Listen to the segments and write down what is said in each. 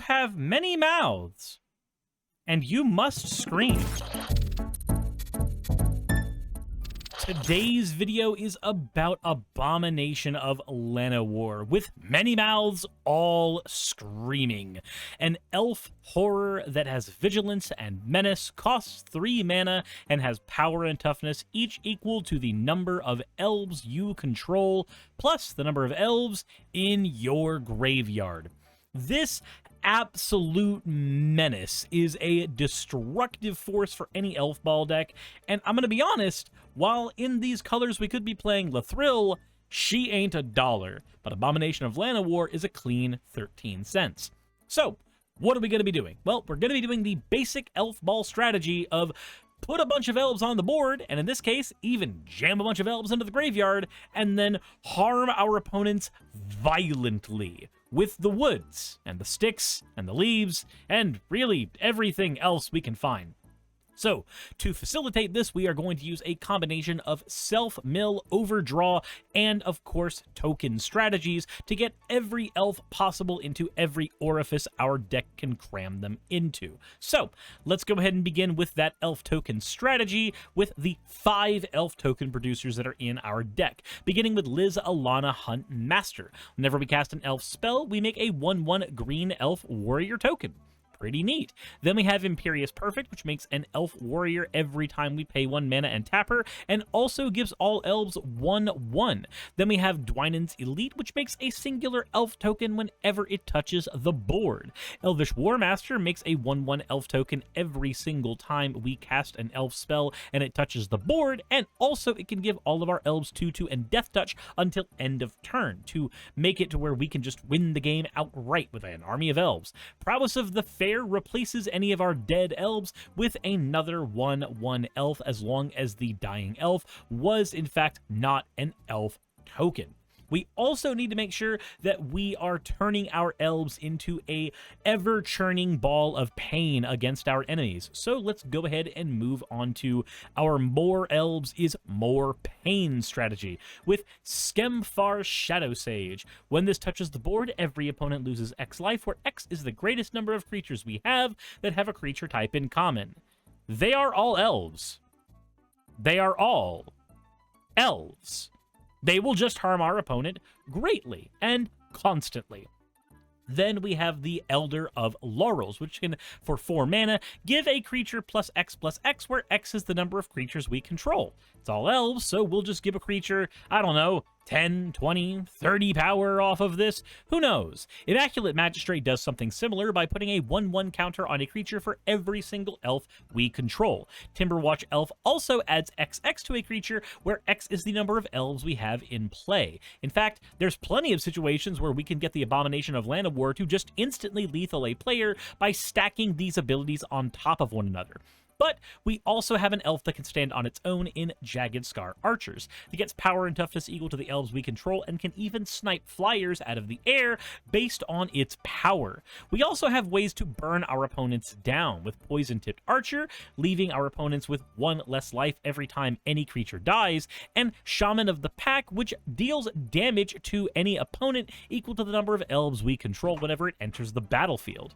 have many mouths, and you must scream. Today's video is about Abomination of Llanoward, with many mouths all screaming. An elf horror that has vigilance and menace, costs 3 mana, and has power and toughness, each equal to the number of elves you control, plus the number of elves in your graveyard. This absolute menace is a destructive force for any elf ball deck, and I'm gonna be honest, while in these colors we could be playing Lathril, she ain't $1, but Abomination of Llanoward is a clean 13 cents. So, what are we gonna be doing? Well, we're gonna be doing the basic elf ball strategy of put a bunch of elves on the board, and in this case, even jam a bunch of elves into the graveyard, and then harm our opponents violently with the woods, and the sticks, and the leaves, and really everything else we can find. So, to facilitate this, we are going to use a combination of self-mill, overdraw, and of course, token strategies to get every elf possible into every orifice our deck can cram them into. So, let's go ahead and begin with that elf token strategy with the 5 elf token producers that are in our deck, beginning with Liz Alana Hunt Master. Whenever we cast an elf spell, we make a 1/1 green elf warrior token. Pretty neat. Then we have Imperious Perfect, which makes an elf warrior every time we pay 1 mana and tap her, and also gives all elves 1/1. Then we have Dwynen's Elite, which makes a singular elf token whenever it touches the board. Elvish Warmaster makes a 1/1 elf token every single time we cast an elf spell and it touches the board, and also it can give all of our elves 2/2 and Death Touch until end of turn to make it to where we can just win the game outright with an army of elves. Prowess of the Fair replaces any of our dead elves with another 1/1 elf as long as the dying elf was in fact not an elf token. We also need to make sure that we are turning our elves into a ever-churning ball of pain against our enemies. So let's go ahead and move on to our more elves is more pain strategy with Skemfar Shadow Sage. When this touches the board, every opponent loses X life, where X is the greatest number of creatures we have that have a creature type in common. They are all elves. They are all elves. They will just harm our opponent greatly and constantly. Then we have the Elder of Laurels, which can, for 4 mana, give a creature +X, where X is the number of creatures we control. It's all elves, so we'll just give a creature, I don't know, 10, 20, 30 power off of this. Who knows? Immaculate Magistrate does something similar by putting a 1/1 counter on a creature for every single elf we control. Timberwatch Elf also adds XX to a creature where X is the number of elves we have in play. In fact, there's plenty of situations where we can get the Abomination of Llanoward to just instantly lethal a player by stacking these abilities on top of one another. But we also have an elf that can stand on its own in Jagged Scar Archers. It gets power and toughness equal to the elves we control and can even snipe flyers out of the air based on its power. We also have ways to burn our opponents down with Poison-Tipped Archer, leaving our opponents with 1 less life every time any creature dies, and Shaman of the Pack, which deals damage to any opponent equal to the number of elves we control whenever it enters the battlefield.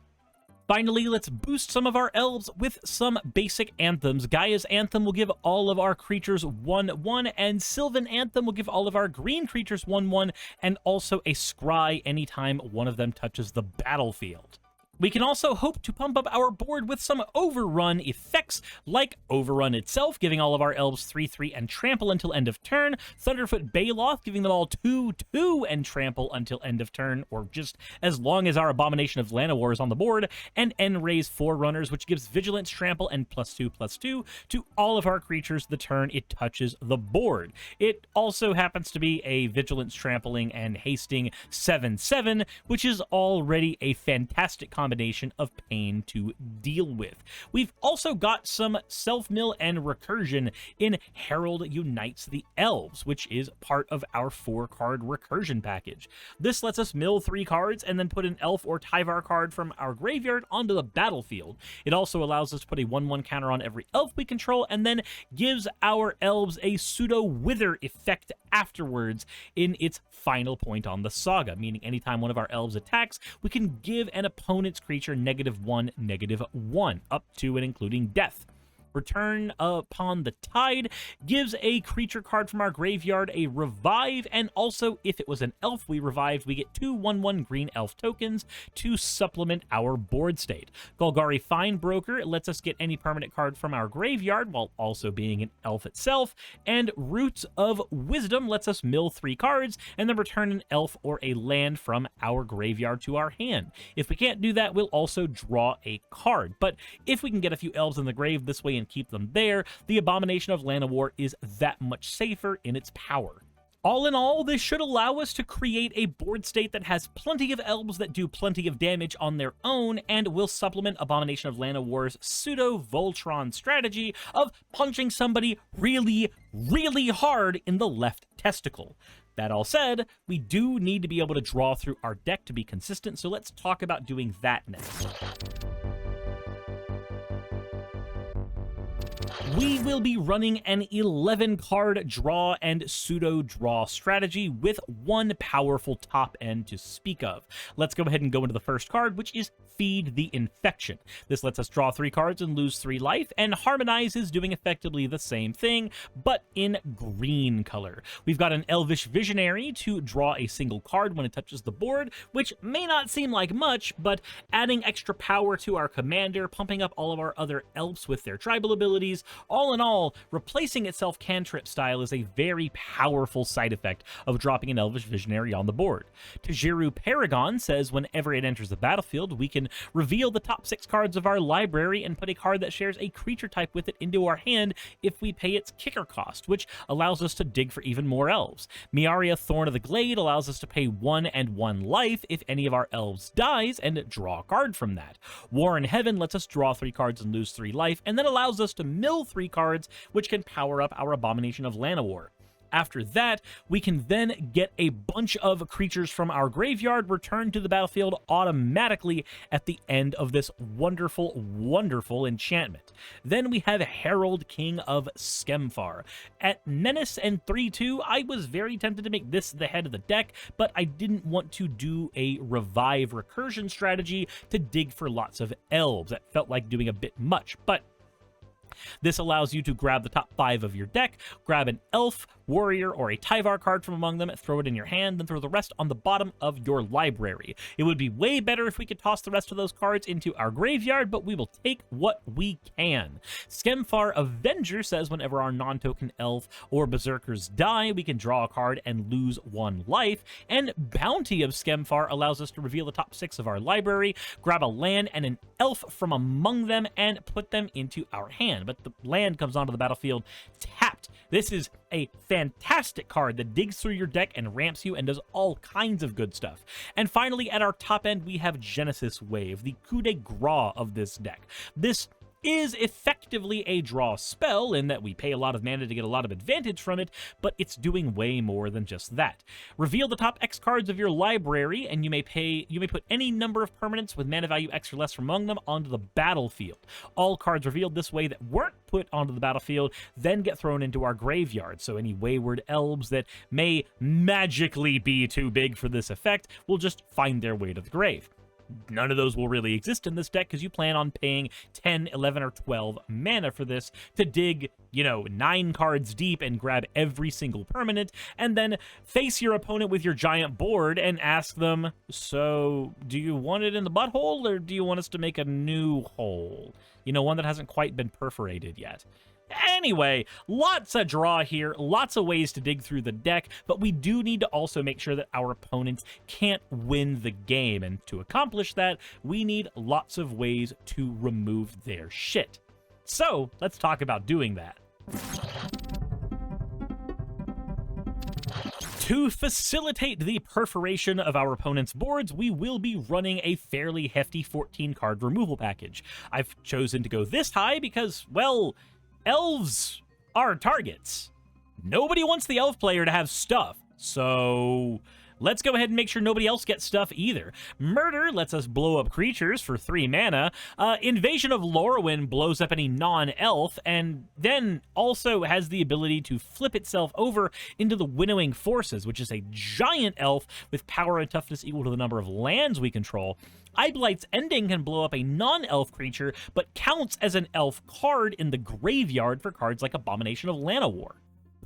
Finally, let's boost some of our elves with some basic anthems. Gaia's Anthem will give all of our creatures 1/1, and Sylvan Anthem will give all of our green creatures 1/1, and also a Scry anytime one of them touches the battlefield. We can also hope to pump up our board with some overrun effects, like Overrun itself, giving all of our elves 3/3 and trample until end of turn, Thunderfoot Baloth, giving them all 2/2 and trample until end of turn, or just as long as our Abomination of Llanoward is on the board, and Enray's Forerunners, which gives Vigilance, Trample, and +2/+2 to all of our creatures the turn it touches the board. It also happens to be a Vigilance, Trampling, and Hasting 7/7, which is already a fantastic combination of pain to deal with. We've also got some self-mill and recursion in Herald Unites the Elves, which is part of our 4-card recursion package. This lets us mill 3 cards and then put an elf or Tyvar card from our graveyard onto the battlefield. It also allows us to put a 1/1 counter on every elf we control and then gives our elves a pseudo wither effect afterwards in its final point on the saga, meaning anytime one of our elves attacks, we can give an opponent opponent's creature -1/-1, up to and including death. Return upon the tide gives a creature card from our graveyard a revive, and also if it was an elf we revived, we get 2 1/1 green elf tokens to supplement our board state. Golgari Finebroker lets us get any permanent card from our graveyard while also being an elf itself, and Roots of Wisdom lets us mill 3 cards and then return an elf or a land from our graveyard to our hand. If we can't do that, we'll also draw a card, but if we can get a few elves in the grave this way and keep them there, the Abomination of Llanoward is that much safer in its power. All in all, this should allow us to create a board state that has plenty of elves that do plenty of damage on their own, and will supplement Abomination of Llanoward's pseudo-Voltron strategy of punching somebody really, really hard in the left testicle. That all said, we do need to be able to draw through our deck to be consistent, so let's talk about doing that next. We will be running an 11-card draw and pseudo-draw strategy with one powerful top end to speak of. Let's go ahead and go into the first card, which is Feed the Infection. This lets us draw 3 cards and lose 3 life, and Harmonize is doing effectively the same thing, but in green color. We've got an Elvish Visionary to draw a single card when it touches the board, which may not seem like much, but adding extra power to our commander, pumping up all of our other elves with their tribal abilities, all in all, replacing itself cantrip style is a very powerful side effect of dropping an Elvish Visionary on the board. Tajiru Paragon says whenever it enters the battlefield, we can reveal the top 6 cards of our library and put a card that shares a creature type with it into our hand if we pay its kicker cost, which allows us to dig for even more elves. Miaria Thorn of the Glade allows us to pay 1 and 1 life if any of our elves dies and draw a card from that. War in Heaven lets us draw 3 cards and lose 3 life, and then allows us to mill 3 cards, which can power up our Abomination of Llanoward. After that, we can then get a bunch of creatures from our graveyard returned to the battlefield automatically at the end of this wonderful, wonderful enchantment. Then we have Herald King of Skemfar. At Menace and 3/2, I was very tempted to make this the head of the deck, but I didn't want to do a revive recursion strategy to dig for lots of elves. That felt like doing a bit much, but this allows you to grab the top 5 of your deck, grab an elf, warrior, or a Tyvar card from among them, throw it in your hand, then throw the rest on the bottom of your library. It would be way better if we could toss the rest of those cards into our graveyard, but we will take what we can. Skemfar Avenger says whenever our non-token elf or berserkers die, we can draw a card and lose 1 life, and Bounty of Skemfar allows us to reveal the top 6 of our library, grab a land and an elf from among them, and put them into our hand. But the land comes onto the battlefield tapped. This is a fantastic card that digs through your deck and ramps you and does all kinds of good stuff. And finally, at our top end, we have Genesis Wave, the coup de grace of this deck. This is effectively a draw spell in that we pay a lot of mana to get a lot of advantage from it, but it's doing way more than just that. Reveal the top X cards of your library, and you may put any number of permanents with mana value X or less from among them onto the battlefield. All cards revealed this way that weren't put onto the battlefield then get thrown into our graveyard, so any wayward elves that may magically be too big for this effect will just find their way to the grave. None of those will really exist in this deck because you plan on paying 10, 11, or 12 mana for this to dig, 9 cards deep and grab every single permanent, and then face your opponent with your giant board and ask them, so do you want it in the butthole, or do you want us to make a new hole? One that hasn't quite been perforated yet. Anyway, lots of draw here, lots of ways to dig through the deck, but we do need to also make sure that our opponents can't win the game, and to accomplish that, we need lots of ways to remove their shit. So, let's talk about doing that. To facilitate the perforation of our opponent's boards, we will be running a fairly hefty 14-card removal package. I've chosen to go this high because, well, elves are targets. Nobody wants the elf player to have stuff, so Let's go ahead and make sure nobody else gets stuff either. Murder lets us blow up creatures for 3 mana. Invasion of Lorwyn blows up any non-elf, and then also has the ability to flip itself over into the Winnowing Forces, which is a giant elf with power and toughness equal to the number of lands we control. Eyelight's Ending can blow up a non-elf creature, but counts as an elf card in the graveyard for cards like Abomination of Llanoward.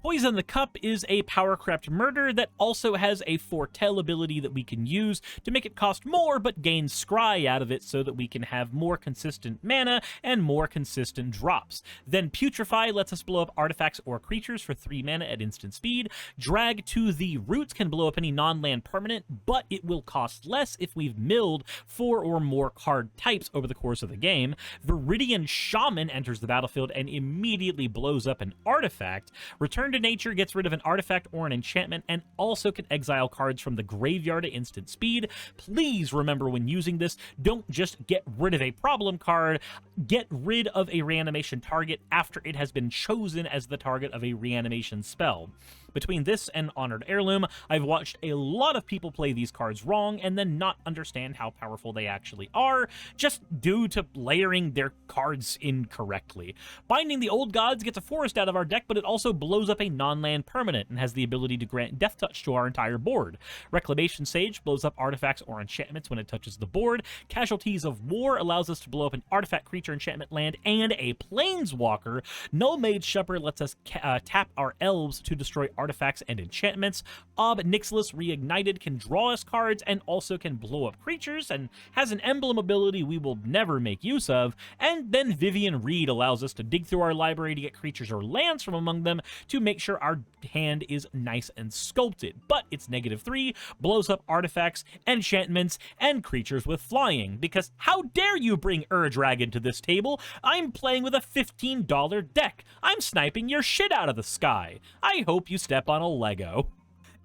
Poison the Cup is a power-crept murder that also has a foretell ability that we can use to make it cost more but gain scry out of it so that we can have more consistent mana and more consistent drops. Then Putrefy lets us blow up artifacts or creatures for 3 mana at instant speed. Drag to the Roots can blow up any non-land permanent, but it will cost less if we've milled 4 or more card types over the course of the game. Viridian Shaman enters the battlefield and immediately blows up an artifact. Return to Nature gets rid of an artifact or an enchantment and also can exile cards from the graveyard at instant speed. Please remember when using this, don't just get rid of a problem card, get rid of a reanimation target after it has been chosen as the target of a reanimation spell. Between this and Honored Heirloom, I've watched a lot of people play these cards wrong and then not understand how powerful they actually are, just due to layering their cards incorrectly. Binding the Old Gods gets a forest out of our deck, but it also blows up a non-land permanent and has the ability to grant Death Touch to our entire board. Reclamation Sage blows up artifacts or enchantments when it touches the board. Casualties of War allows us to blow up an artifact, creature, enchantment, land, and a planeswalker. Null Mage Shepherd lets us tap our elves to destroy artifacts and enchantments. Ob Nixilis Reignited can draw us cards and also can blow up creatures and has an emblem ability we will never make use of. And then Vivian Reed allows us to dig through our library to get creatures or lands from among them to make sure our hand is nice and sculpted. But it's -3, blows up artifacts, enchantments, and creatures with flying. Because how dare you bring Ur-Dragon to this table? I'm playing with a $15 deck. I'm sniping your shit out of the sky. I hope you step on a Lego.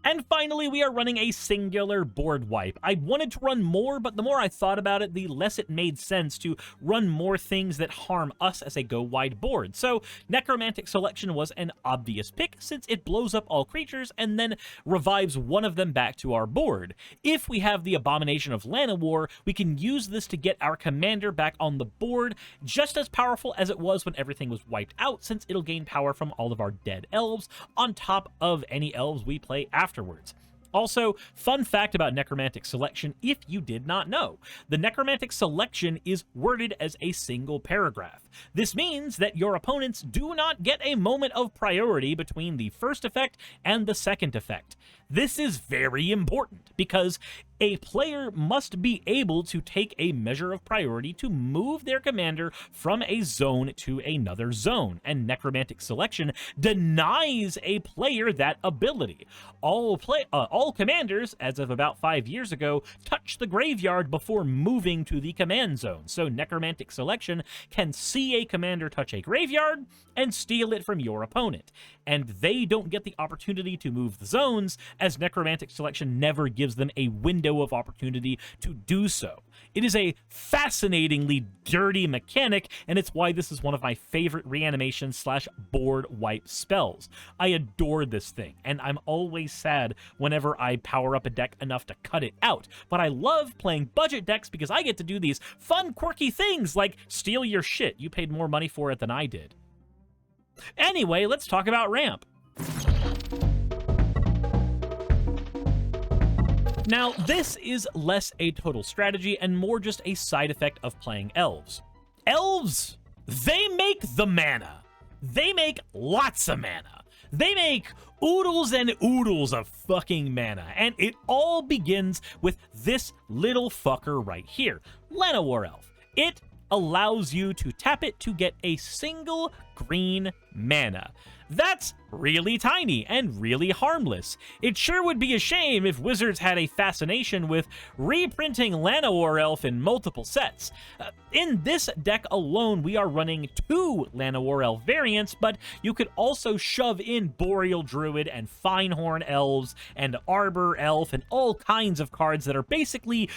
And finally, we are running a singular board wipe. I wanted to run more, but the more I thought about it, the less it made sense to run more things that harm us as a go-wide board. So Necromantic Selection was an obvious pick, since it blows up all creatures and then revives one of them back to our board. If we have the Abomination of Llanoward, we can use this to get our commander back on the board, just as powerful as it was when everything was wiped out, since it'll gain power from all of our dead elves, on top of any elves we play afterwards. Also, fun fact about Necromantic Selection, if you did not know, the Necromantic Selection is worded as a single paragraph. This means that your opponents do not get a moment of priority between the first effect and the second effect. This is very important because a player must be able to take a measure of priority to move their commander from a zone to another zone, and Necromantic Selection denies a player that ability. All commanders, as of about 5 years ago, touch the graveyard before moving to the command zone, so Necromantic Selection can see a commander touch a graveyard and steal it from your opponent, and they don't get the opportunity to move the zones, as Necromantic Selection never gives them a window of opportunity to do so. It is a fascinatingly dirty mechanic, and it's why this is one of my favorite reanimation/board wipe spells. I adore this thing, and I'm always sad whenever I power up a deck enough to cut it out, but I love playing budget decks because I get to do these fun, quirky things like steal your shit. You paid more money for it than I did. Anyway, let's talk about ramp. Now, this is less a total strategy and more just a side effect of playing elves. Elves, they make the mana. They make lots of mana. They make oodles and oodles of fucking mana, and it all begins with this little fucker right here, Llanoward Elf. It allows you to tap it to get a single green mana. That's really tiny and really harmless. It sure would be a shame if Wizards had a fascination with reprinting Llanoward Elf in multiple sets. In this deck alone, we are running 2 Llanoward Elf variants, but you could also shove in Boreal Druid and Finehorn Elves and Arbor Elf and all kinds of cards that are basically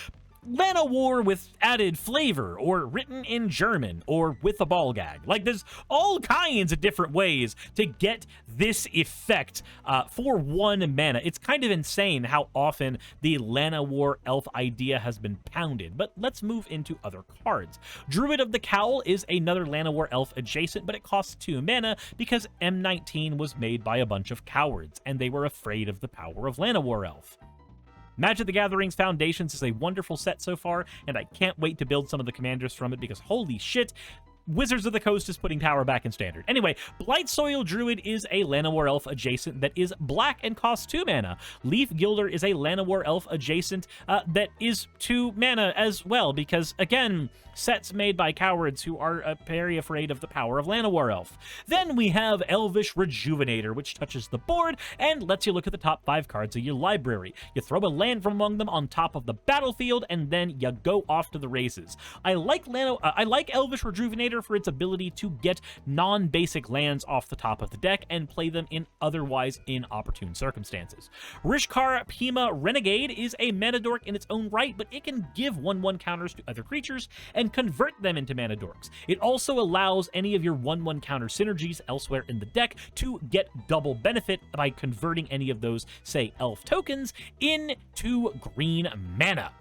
Llanoward with added flavor, or written in German, or with a ball gag. Like, there's all kinds of different ways to get this effect for 1 mana. It's kind of insane how often the Llanoward elf idea has been pounded, but let's move into other cards. Druid of the Cowl is another Llanoward elf adjacent, but it costs 2 mana because M19 was made by a bunch of cowards, and they were afraid of the power of Llanoward elf. Magic the Gathering's Foundations is a wonderful set so far, and I can't wait to build some of the commanders from it because holy shit, Wizards of the Coast is putting power back in Standard. Anyway, Blightsoil Druid is a Llanoward elf adjacent that is black and costs 2 mana. Leaf Gilder is a Llanoward elf adjacent that is 2 mana as well, because, again, sets made by cowards who are very afraid of the power of Llanoward elf. Then we have Elvish Rejuvenator, which touches the board and lets you look at the top 5 cards of your library. You throw a land from among them on top of the battlefield, and then you go off to the races. I like Elvish Rejuvenator for its ability to get non-basic lands off the top of the deck and play them in otherwise inopportune circumstances. Rishkar Pima Renegade is a mana dork in its own right, but it can give 1/1 counters to other creatures and convert them into mana dorks. It also allows any of your 1/1 counter synergies elsewhere in the deck to get double benefit by converting any of those, say, elf tokens into green mana.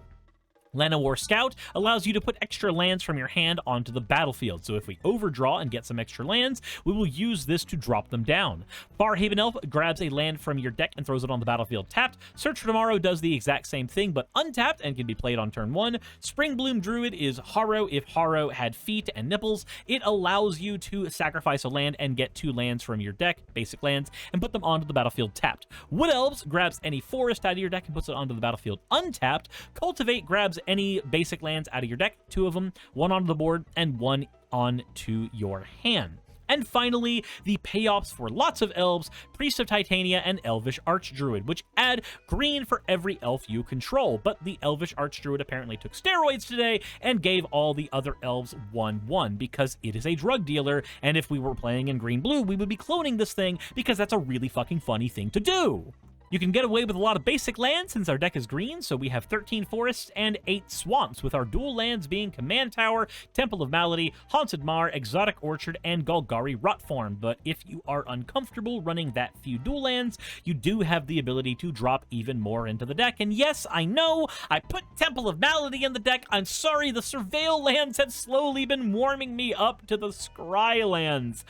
Llanoward Scout allows you to put extra lands from your hand onto the battlefield, so if we overdraw and get some extra lands, we will use this to drop them down. Farhaven Elf grabs a land from your deck and throws it on the battlefield tapped. Search for Tomorrow does the exact same thing, but untapped and can be played on turn 1. Springbloom Druid is Harrow if Harrow had feet and nipples. It allows you to sacrifice a land and get 2 lands from your deck, basic lands, and put them onto the battlefield tapped. Wood Elves grabs any forest out of your deck and puts it onto the battlefield untapped. Cultivate grabs any basic lands out of your deck, 2 of them, 1 onto the board and 1 onto your hand. And finally, the payoffs for lots of elves, Priest of Titania and Elvish Archdruid, which add green for every elf you control. But the Elvish Archdruid apparently took steroids today and gave all the other elves 1/1 because it is a drug dealer, and if we were playing in green-blue, we would be cloning this thing because that's a really fucking funny thing to do. You can get away with a lot of basic lands since our deck is green, so we have 13 forests and 8 swamps, with our dual lands being Command Tower, Temple of Malady, Haunted Mar, Exotic Orchard, and Golgari Rotform. But if you are uncomfortable running that few dual lands, you do have the ability to drop even more into the deck. And yes, I know, I put Temple of Malady in the deck. I'm sorry, the Surveil lands have slowly been warming me up to the Scry lands.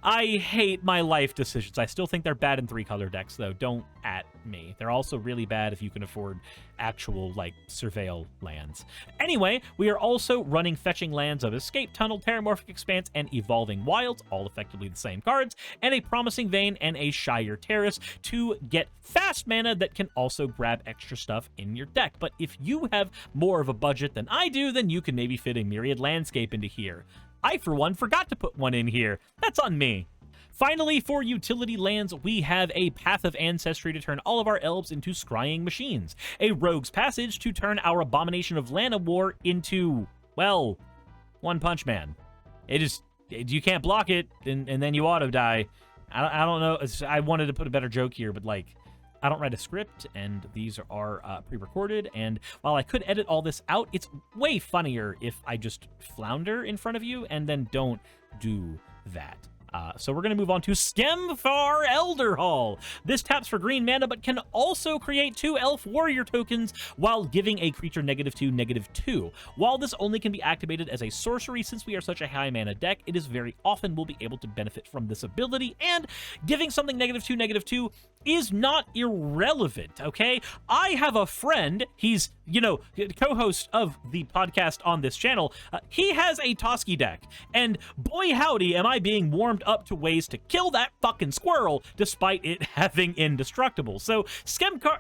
I hate my life decisions. I still think they're bad in 3-color decks, though. Don't at me. They're also really bad if you can afford actual, like, Surveil lands. Anyway, we are also running fetching lands of Escape Tunnel, Terramorphic Expanse, and Evolving Wilds, all effectively the same cards, and a Promising Vein and a Shire Terrace to get fast mana that can also grab extra stuff in your deck. But if you have more of a budget than I do, then you can maybe fit a Myriad Landscape into here. I, for one, forgot to put one in here. That's on me. Finally, for utility lands, we have a Path of Ancestry to turn all of our elves into scrying machines, a Rogue's Passage to turn our Abomination of Llanoward into, well, One Punch Man. You can't block it, and then you auto-die. I don't know, I wanted to put a better joke here, but, like, I don't write a script, and these are pre-recorded, and while I could edit all this out, it's way funnier if I just flounder in front of you and then don't do that. So we're going to move on to Skemfar Elderhall. This taps for green mana, but can also create 2 Elf Warrior tokens while giving a creature -2/-2. While this only can be activated as a sorcery, since we are such a high mana deck, it is very often we'll be able to benefit from this ability, and giving something -2/-2 is not irrelevant, okay? I have a friend, he's, co-host of the podcast on this channel, he has a Toski deck, and boy howdy am I being warmed up to ways to kill that fucking squirrel despite it having indestructible. So Skemfar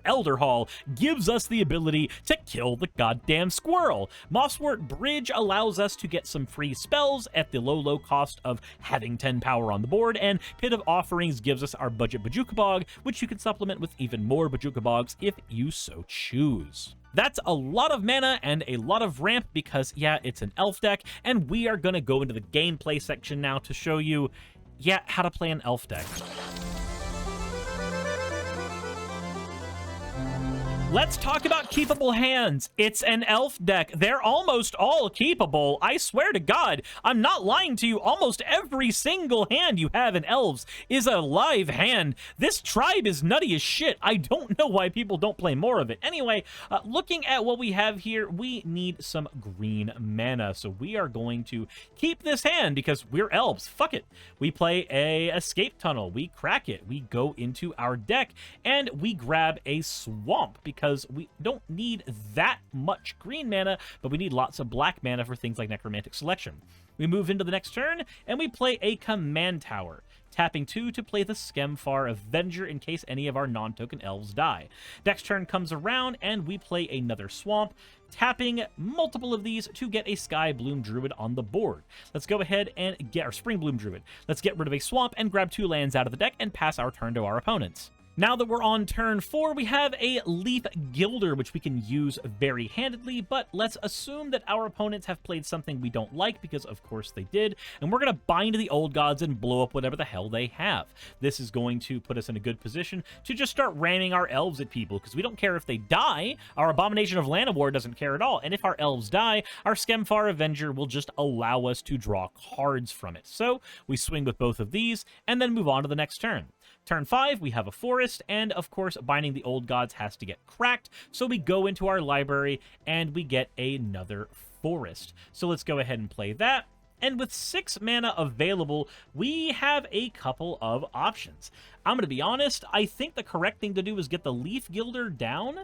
Elderhall gives us the ability to kill the goddamn squirrel. Mosswort Bridge allows us to get some free spells at the low cost of having 10 power on the board, and Pit of Offerings gives us our budget Bojuka Bog, which you can supplement with even more Bojuka Bogs if you so choose. That's a lot of mana and a lot of ramp because, yeah, it's an elf deck, and we are going to go into the gameplay section now to show you, how to play an elf deck. Let's talk about keepable hands. It's an elf deck. They're almost all keepable. I swear to God, I'm not lying to you. Almost every single hand you have in elves is a live hand. This tribe is nutty as shit. I don't know why people don't play more of it. Anyway, looking at what we have here, we need some green mana. So we are going to keep this hand because we're elves. Fuck it. We play a escape tunnel. We crack it. We go into our deck and we grab a swamp because we don't need that much green mana, but we need lots of black mana for things like Necromantic Selection. We move into the next turn, and we play a Command Tower, tapping 2 to play the Skemfar Avenger in case any of our non-token elves die. Next turn comes around, and we play another Swamp, tapping multiple of these to get a Sky Bloom Druid on the board. Let's go ahead and get our Spring Bloom Druid. Let's get rid of a Swamp and grab 2 lands out of the deck and pass our turn to our opponents. Now that we're on turn 4, we have a Leaf Gilder, which we can use very handedly, but let's assume that our opponents have played something we don't like, because of course they did, and we're going to bind the old gods and blow up whatever the hell they have. This is going to put us in a good position to just start ramming our elves at people, because we don't care if they die. Our Abomination of Llanoward doesn't care at all, and if our elves die, our Skemfar Avenger will just allow us to draw cards from it. So we swing with both of these, and then move on to the next turn. Turn 5, we have a forest, and of course, binding the old gods has to get cracked, so we go into our library, and we get another forest. So let's go ahead and play that. And with 6 mana available, we have a couple of options. I'm going to be honest, I think the correct thing to do is get the Leaf Gilder down,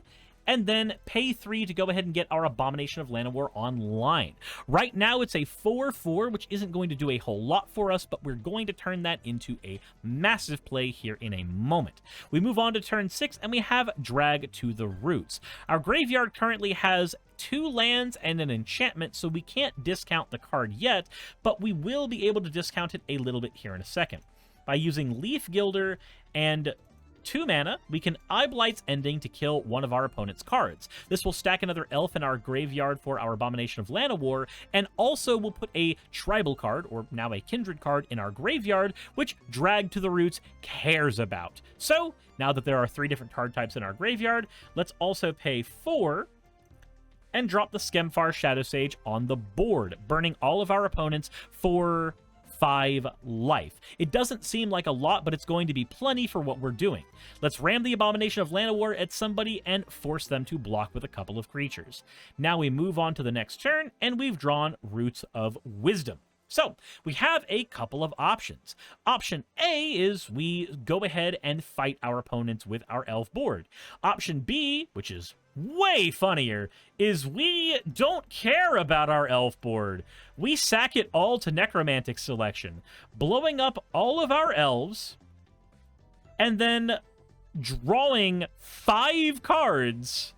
and then pay 3 to go ahead and get our Abomination of Llanoward online. Right now, it's a 4/4, which isn't going to do a whole lot for us, but we're going to turn that into a massive play here in a moment. We move on to turn 6, and we have Drag to the Roots. Our graveyard currently has 2 lands and an enchantment, so we can't discount the card yet, but we will be able to discount it a little bit here in a second. By using Leaf Gilder and 2 mana, we can Eye Blight's Ending to kill one of our opponent's cards. This will stack another elf in our graveyard for our Abomination of Llanoward, and also will put a tribal card, or now a kindred card, in our graveyard, which Drag to the Roots cares about. So, now that there are 3 different card types in our graveyard, let's also pay 4 and drop the Skemfar Shadowsage on the board, burning all of our opponents for 5 life. It doesn't seem like a lot, but it's going to be plenty for what we're doing. Let's ram the Abomination of Llanoward at somebody and force them to block with a couple of creatures. Now we move on to the next turn, and we've drawn Roots of Wisdom. So, we have a couple of options. Option A is we go ahead and fight our opponents with our elf board. Option B, which is way funnier, is we don't care about our elf board. We sack it all to Necromantic Selection, blowing up all of our elves, and then drawing 5 cards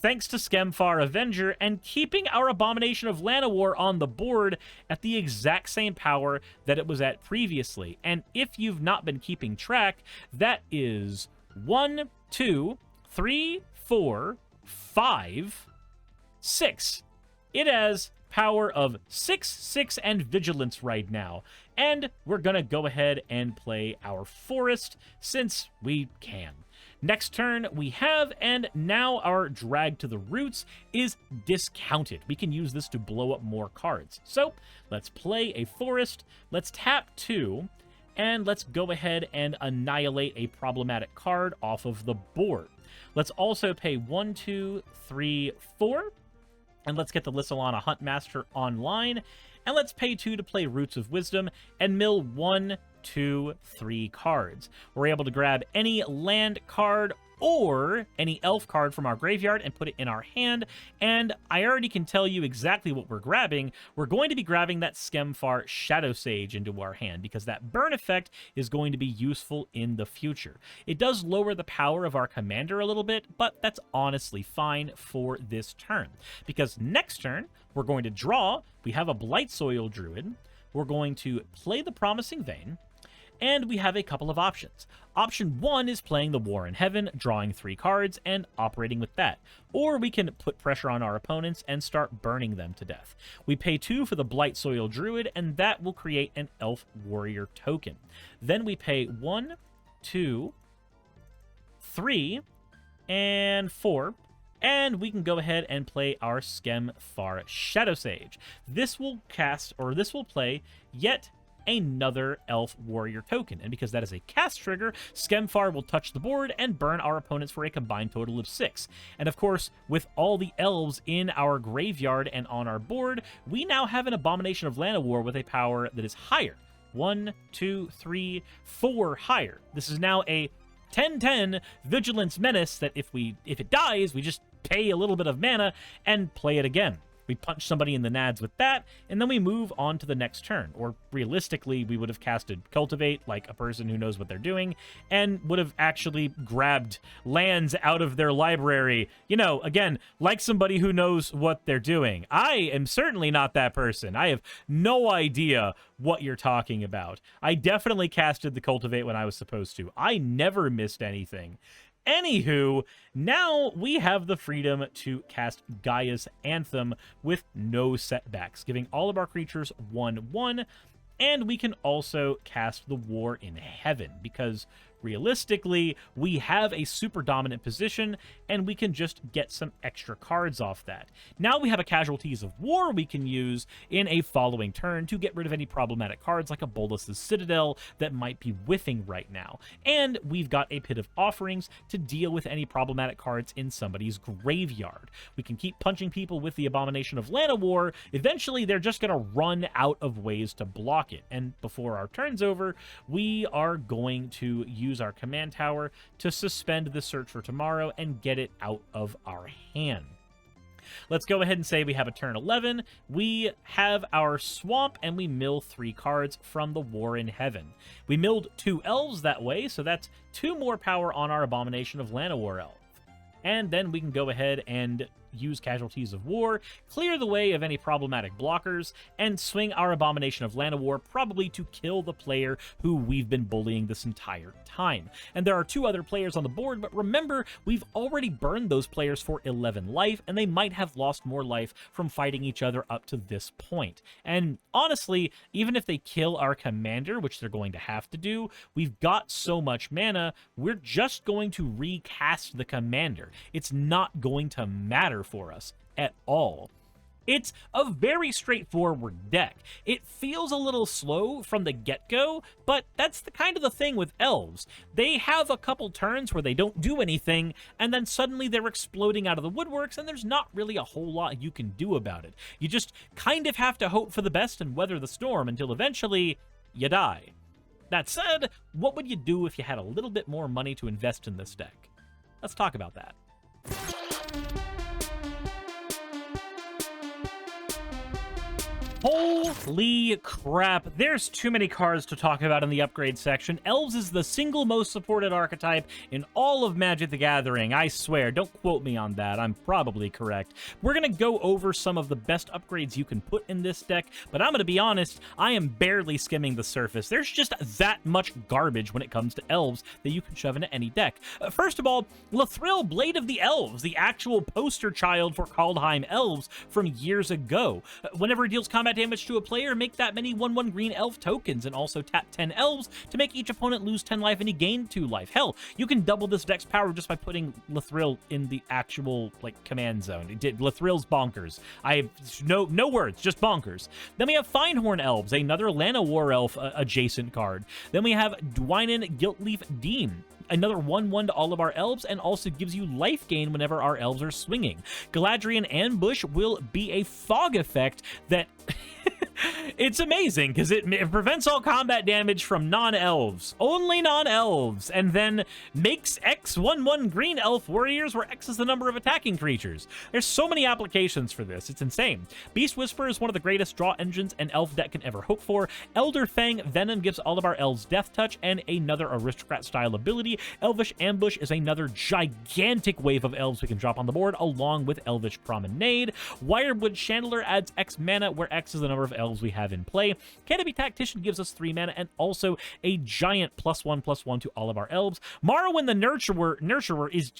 thanks to Skemfar Avenger, and keeping our Abomination of Llanoward on the board at the exact same power that it was at previously. And if you've not been keeping track, that is 1, 2, 3, 4, 5, 6. It has power of 6, 6, and Vigilance right now. And we're going to go ahead and play our Forest, since we can. Next turn we have, and now our Drag to the Roots is discounted. We can use this to blow up more cards. So let's play a Forest, let's tap 2, and let's go ahead and annihilate a problematic card off of the board. Let's also pay 1, 2, 3, 4, and let's get the Lyssalana Huntmaster online, and let's pay 2 to play Roots of Wisdom and mill 1, 2, 3 cards. We're able to grab any land card or any elf card from our graveyard and put it in our hand, and I already can tell you exactly what we're grabbing. We're going to be grabbing that Skemfar Shadowsage into our hand, because that burn effect is going to be useful in the future. It does lower the power of our commander a little bit, but that's honestly fine for this turn, because next turn we're going to draw. We have a Blightsoil Druid. We're going to play the Promising Vein, and we have a couple of options. Option 1 is playing the War in Heaven, drawing 3 cards, and operating with that. Or we can put pressure on our opponents and start burning them to death. We pay 2 for the Blightsoil Druid, and that will create an Elf Warrior token. Then we pay 1, 2, 3, and 4. And we can go ahead and play our Skemfar Shadow Sage. This will play yet another Elf Warrior token. And because that is a cast trigger, Skemfar will touch the board and burn our opponents for a combined total of 6. And of course, with all the elves in our graveyard and on our board, we now have an Abomination of Llanoward with a power that is higher. 1, 2, 3, 4 higher. This is now a 10/10 Vigilance Menace that if it dies, we just pay a little bit of mana and play it again. We punch somebody in the nads with that, and then we move on to the next turn. Or realistically, we would have casted Cultivate, like a person who knows what they're doing, and would have actually grabbed lands out of their library. You know, again, like somebody who knows what they're doing. I am certainly not that person. I have no idea what you're talking about. I definitely casted the Cultivate when I was supposed to. I never missed anything. Anywho, now we have the freedom to cast Gaia's Anthem with no setbacks, giving all of our creatures 1/1, and we can also cast the War in Heaven, because realistically, we have a super dominant position, and we can just get some extra cards off that. Now we have a Casualties of War we can use in a following turn to get rid of any problematic cards like a Bolas's Citadel that might be whiffing right now. And we've got a Pit of Offerings to deal with any problematic cards in somebody's graveyard. We can keep punching people with the Abomination of Llanoward. Eventually, they're just going to run out of ways to block it. And before our turn's over, we are going to use our command tower to suspend the Search for Tomorrow and get it out of our hand. Let's go ahead and say we have a turn 11. We have our Swamp, and we mill 3 cards from the War in Heaven. We milled 2 elves that way, so that's 2 more power on our Abomination of Llanoward elf. And then we can go ahead and use Casualties of War, clear the way of any problematic blockers, and swing our Abomination of Llanoward, probably to kill the player who we've been bullying this entire time. And there are 2 other players on the board, but remember, we've already burned those players for 11 life, and they might have lost more life from fighting each other up to this point. And honestly, even if they kill our commander, which they're going to have to do, we've got so much mana, we're just going to recast the commander. It's not going to matter for us at all. It's a very straightforward deck. It feels a little slow from the get-go, but that's the kind of the thing with elves. They have a couple turns where they don't do anything, and then suddenly they're exploding out of the woodworks, and there's not really a whole lot you can do about it. You just kind of have to hope for the best and weather the storm until eventually you die. That said, what would you do if you had a little bit more money to invest in this deck? Let's talk about that. Holy crap, there's too many cards to talk about in the upgrade section. Elves is the single most supported archetype in all of Magic the Gathering. I swear, don't quote me on that, I'm probably correct. We're gonna go over some of the best upgrades you can put in this deck, but I'm gonna be honest, I am barely skimming the surface. There's just that much garbage when it comes to elves that you can shove into any deck. First of all, Lathril, Blade of the Elves, the actual poster child for Kaldheim elves from years ago. Whenever it deals combat damage to a player, make that many 1/1 green elf tokens, and also tap 10 elves to make each opponent lose 10 life and he gain 2 life. Hell, you can double this deck's power just by putting Lathril in the actual, like, command zone. Lathril's bonkers. I have no words, just bonkers. Then we have Finehorn Elves, another Llanoward elf adjacent card. Then we have Dwynen Guiltleaf Dean, another 1/1 to all of our elves, and also gives you life gain whenever our elves are swinging. Galadriel Ambush will be a fog effect that it's amazing because it prevents all combat damage from non-elves, only non-elves, and then makes X 1/1 green elf warriors where X is the number of attacking creatures. There's so many applications for this, it's insane. Beast Whisper is one of the greatest draw engines an elf deck can ever hope for. Elder Fang Venom gives all of our elves Death Touch and another aristocrat style ability. Elvish Ambush is another gigantic wave of elves we can drop on the board along with Elvish Promenade. Wirewood Chandler adds X mana where X is the number of elves elves we have in play. Canopy Tactician gives us 3 mana, and also a giant +1/+1 to all of our elves. Morrowind the Nurturer is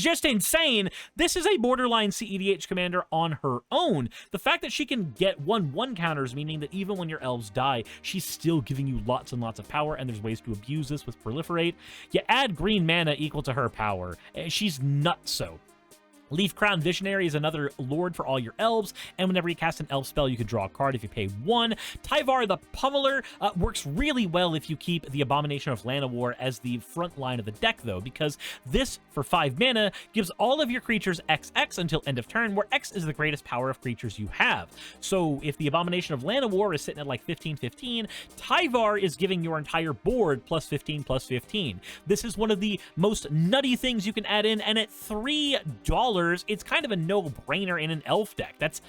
just insane. This is a borderline CEDH commander on her own. The fact that she can get 1/1 counters, meaning that even when your elves die, she's still giving you lots and lots of power, and there's ways to abuse this with Proliferate. You add green mana equal to her power. She's nutso. Leaf Crown Visionary is another lord for all your elves, and whenever you cast an elf spell, you can draw a card if you pay 1. Tyvar the Pummeler works really well if you keep the Abomination of Llanoward as the front line of the deck, though, because this, for 5 mana, gives all of your creatures XX until end of turn, where X is the greatest power of creatures you have. So if the Abomination of Llanoward is sitting at like 15/15, Tyvar is giving your entire board +15/+15. This is one of the most nutty things you can add in, and at $3, it's kind of a no-brainer in an elf deck. That's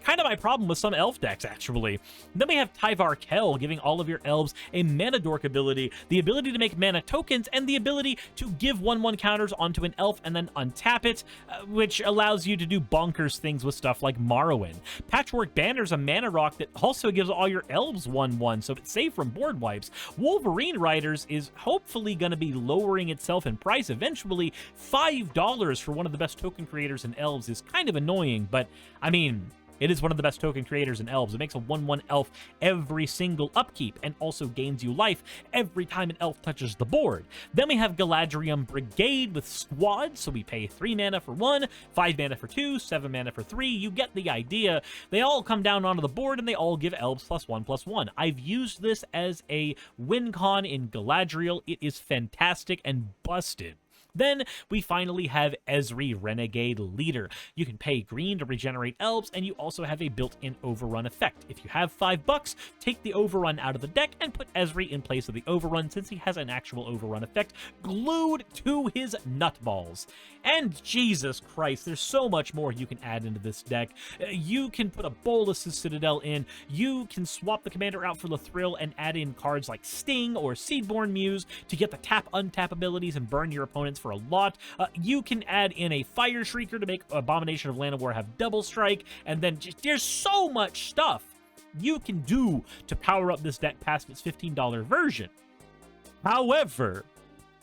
kind of my problem with some elf decks, actually. Then we have Tyvar Kell, giving all of your elves a mana dork ability, the ability to make mana tokens, and the ability to give 1/1 counters onto an elf and then untap it, which allows you to do bonkers things with stuff like Morrowind. Patchwork Banner's a mana rock that also gives all your elves 1/1, so it's safe from board wipes. Wolverine Riders is hopefully going to be lowering itself in price eventually. $5 for one of the best token creators in elves is kind of annoying, but, I mean, it is one of the best token creators in elves. It makes a 1/1 elf every single upkeep and also gains you life every time an elf touches the board. Then we have Galadriel Brigade with Squad, so we pay 3 mana for 1, 5 mana for 2, 7 mana for 3. You get the idea. They all come down onto the board and they all give elves +1/+1. I've used this as a win con in Galadriel. It is fantastic and busted. Then we finally have Ezri Renegade Leader. You can pay green to regenerate elves, and you also have a built-in overrun effect. If you have $5, take the overrun out of the deck and put Ezri in place of the overrun, since he has an actual overrun effect glued to his nutballs. And Jesus Christ, there's so much more you can add into this deck. You can put a Bolas's Citadel in. You can swap the commander out for Lathril and add in cards like Sting or Seedborn Muse to get the tap-untap abilities and burn your opponents for a lot. You can add in a Fire Shrieker to make Abomination of Llanoward have double strike, and then there's so much stuff you can do to power up this deck past its $15 version. However,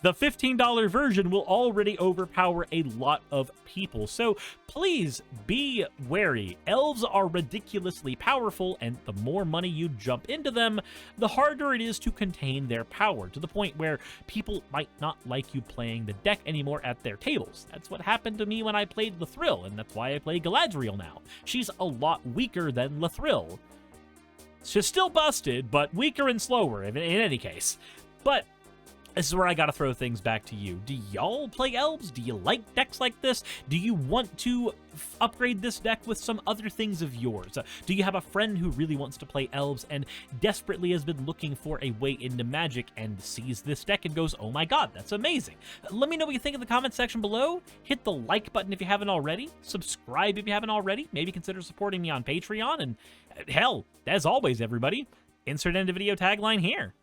the $15 version will already overpower a lot of people, so please be wary. Elves are ridiculously powerful, and the more money you jump into them, the harder it is to contain their power, to the point where people might not like you playing the deck anymore at their tables. That's what happened to me when I played Lathril, and that's why I play Galadriel now. She's a lot weaker than Lathril. She's still busted, but weaker and slower in any case. But this is where I gotta throw things back to you. Do y'all play elves? Do you like decks like this? Do you want to upgrade this deck with some other things of yours? Do you have a friend who really wants to play elves and desperately has been looking for a way into Magic and sees this deck and goes, oh my god, that's amazing? Let me know what you think in the comment section below. Hit the like button if you haven't already. Subscribe if you haven't already. Maybe consider supporting me on Patreon. And hell, as always, everybody, insert end of video tagline here.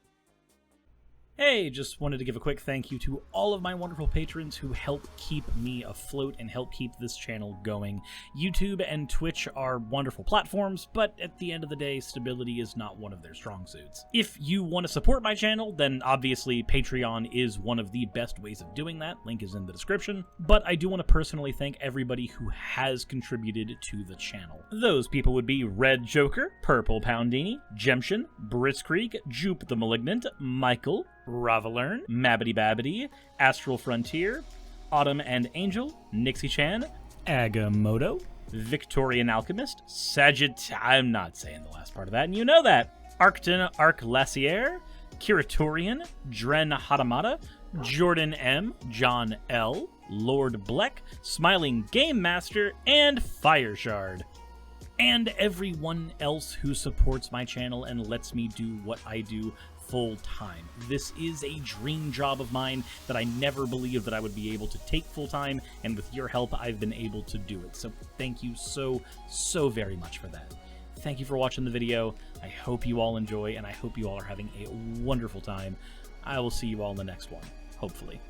Hey, just wanted to give a quick thank you to all of my wonderful patrons who help keep me afloat and help keep this channel going. YouTube and Twitch are wonderful platforms, but at the end of the day, stability is not one of their strong suits. If you want to support my channel, then obviously Patreon is one of the best ways of doing that. Link is in the description. But I do want to personally thank everybody who has contributed to the channel. Those people would be Red Joker, Purple Poundini, Jemshin, Britzkrieg, Jupe the Malignant, Michael, Ravelern, Mabbity Babbity, Astral Frontier, Autumn and Angel, Nixie Chan, Agamotto, Victorian Alchemist, I'm not saying the last part of that, and you know that, Arcton Arclacier, Kiratorian, Dren Hadamata, Jordan M, John L, Lord Bleck, Smiling Game Master, and Fire Shard. And everyone else who supports my channel and lets me do what I do full-time. This is a dream job of mine that I never believed that I would be able to take full-time, and with your help, I've been able to do it. So thank you so very much for that. Thank you for watching the video. I hope you all enjoy, and I hope you all are having a wonderful time. I will see you all in the next one, hopefully.